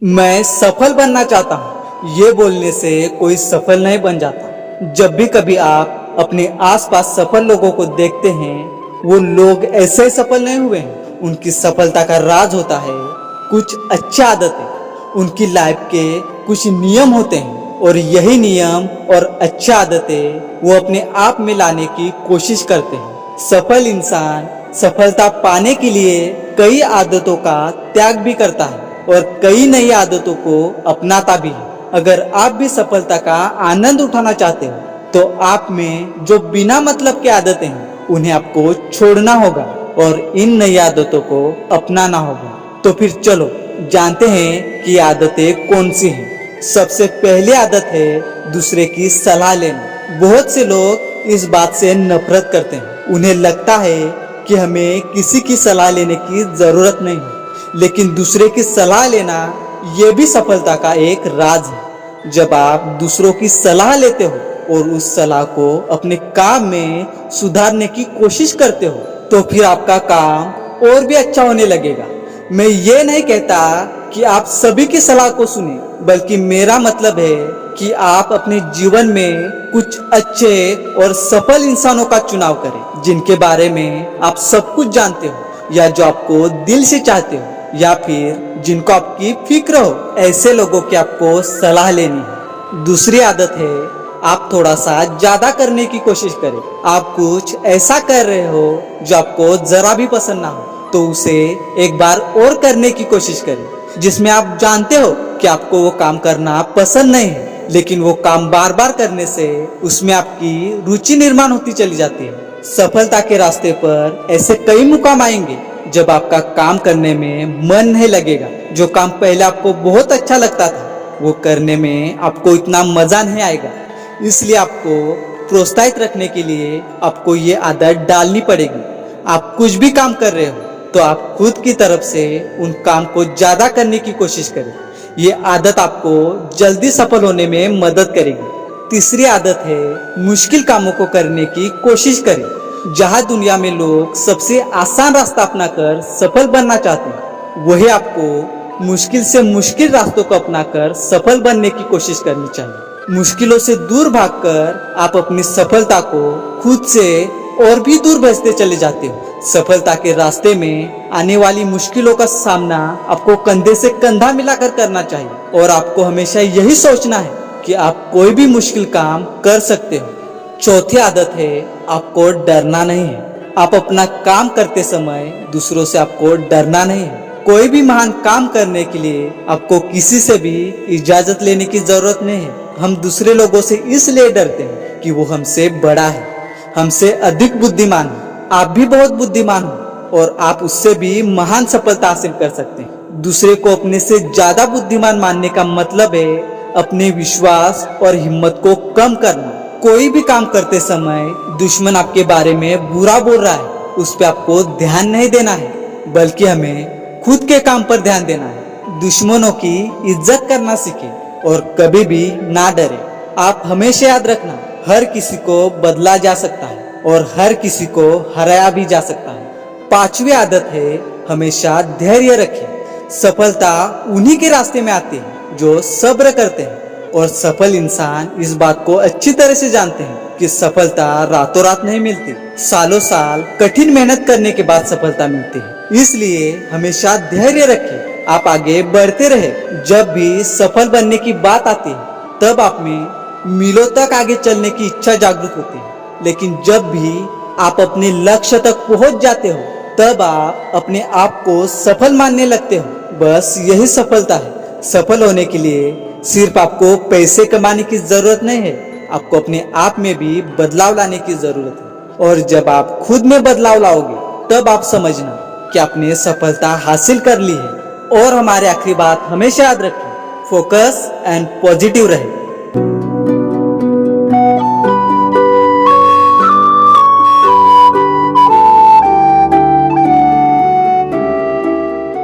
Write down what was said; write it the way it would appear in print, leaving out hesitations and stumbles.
मैं सफल बनना चाहता हूँ, ये बोलने से कोई सफल नहीं बन जाता। जब भी कभी आप अपने आसपास सफल लोगों को देखते हैं, वो लोग ऐसे ही सफल नहीं हुए हैं। उनकी सफलता का राज होता है कुछ अच्छी आदतें, उनकी लाइफ के कुछ नियम होते हैं और यही नियम और अच्छी आदतें वो अपने आप में लाने की कोशिश करते हैं। सफल इंसान सफलता पाने के लिए कई आदतों का त्याग भी करता है और कई नई आदतों को अपनाता भी है। अगर आप भी सफलता का आनंद उठाना चाहते हो तो आप में जो बिना मतलब की आदतें हैं उन्हें आपको छोड़ना होगा और इन नई आदतों को अपनाना होगा। तो फिर चलो जानते हैं कि आदतें कौन सी हैं। सबसे पहली आदत है दूसरे की सलाह लेना। बहुत से लोग इस बात से नफरत करते हैं। उन्हें लगता है कि हमें किसी की सलाह लेने की जरूरत नहीं है, लेकिन दूसरे की सलाह लेना यह भी सफलता का एक राज है। जब आप दूसरों की सलाह लेते हो और उस सलाह को अपने काम में सुधारने की कोशिश करते हो तो फिर आपका काम और भी अच्छा होने लगेगा। मैं ये नहीं कहता कि आप सभी की सलाह को सुने, बल्कि मेरा मतलब है कि आप अपने जीवन में कुछ अच्छे और सफल इंसानों का चुनाव करें, जिनके बारे में आप सब कुछ जानते हो या जो आपको दिल से चाहते हो या फिर जिनको आपकी फिक्र हो। ऐसे लोगों की आपको सलाह लेनी है। दूसरी आदत है आप थोड़ा सा ज्यादा करने की कोशिश करें। आप कुछ ऐसा कर रहे हो जो आपको जरा भी पसंद ना हो तो उसे एक बार और करने की कोशिश करें, जिसमें आप जानते हो कि आपको वो काम करना पसंद नहीं है, लेकिन वो काम बार बार करने से उसमें आपकी रुचि निर्माण होती चली जाती है। सफलता के रास्ते पर ऐसे कई मुकाम आएंगे जब आपका काम करने में मन नहीं लगेगा। जो काम पहले आपको बहुत अच्छा लगता था वो करने में आपको इतना मजा नहीं आएगा। इसलिए आपको प्रोत्साहित रखने के लिए आपको ये आदत डालनी पड़ेगी। आप कुछ भी काम कर रहे हो तो आप खुद की तरफ से उन काम को ज्यादा करने की कोशिश करें। ये आदत आपको जल्दी सफल होने में मदद करेगी। तीसरी आदत है मुश्किल कामों को करने की कोशिश करें। जहां दुनिया में लोग सबसे आसान रास्ता अपनाकर सफल बनना चाहते हैं, वही आपको मुश्किल से मुश्किल रास्तों को अपनाकर सफल बनने की कोशिश करनी चाहिए। मुश्किलों से दूर भागकर आप अपनी सफलता को खुद से और भी दूर भेजते चले जाते हो। सफलता के रास्ते में आने वाली मुश्किलों का सामना आपको कंधे से कंधा मिलाकर करना चाहिए और आपको हमेशा यही सोचना है कि आप कोई भी मुश्किल काम कर सकते हो। चौथी आदत है आपको डरना नहीं है। आप अपना काम करते समय दूसरों से आपको डरना नहीं है। कोई भी महान काम करने के लिए आपको किसी से भी इजाजत लेने की जरूरत नहीं है। हम दूसरे लोगों से इसलिए डरते हैं कि वो हमसे बड़ा है, हमसे अधिक बुद्धिमान है। आप भी बहुत बुद्धिमान हो और आप उससे भी महान सफलता हासिल कर सकते हैं। दूसरे को अपने से ज्यादा बुद्धिमान मानने का मतलब है अपने विश्वास और हिम्मत को कम करना। कोई भी काम करते समय दुश्मन आपके बारे में बुरा बोल रहा है, उस पर आपको ध्यान नहीं देना है, बल्कि हमें खुद के काम पर ध्यान देना है। दुश्मनों की इज्जत करना सीखें और कभी भी ना डरे। आप हमेशा याद रखना, हर किसी को बदला जा सकता है और हर किसी को हराया भी जा सकता है। पांचवी आदत है हमेशा धैर्य रखें। सफलता उन्हीं के रास्ते में आती है जो सब्र करते हैं और सफल इंसान इस बात को अच्छी तरह से जानते हैं कि सफलता रातों रात नहीं मिलती। सालों साल कठिन मेहनत करने के बाद सफलता मिलती है। इसलिए हमेशा धैर्य रखें, आप आगे बढ़ते रहे। जब भी सफल बनने की बात आती है तब आप में मीलों तक आगे चलने की इच्छा जागृत होती है, लेकिन जब भी आप अपने लक्ष्य तक पहुंच जाते हो तब आप अपने आप को सफल मानने लगते हो। बस यही सफलता है। सफल होने के लिए सिर्फ आपको पैसे कमाने की जरूरत नहीं है, आपको अपने आप में भी बदलाव लाने की जरूरत है। और जब आप खुद में बदलाव लाओगे तब आप समझना कि आपने सफलता हासिल कर ली है। और हमारी आखिरी बात हमेशा याद रखें, फोकस एंड पॉजिटिव रहे।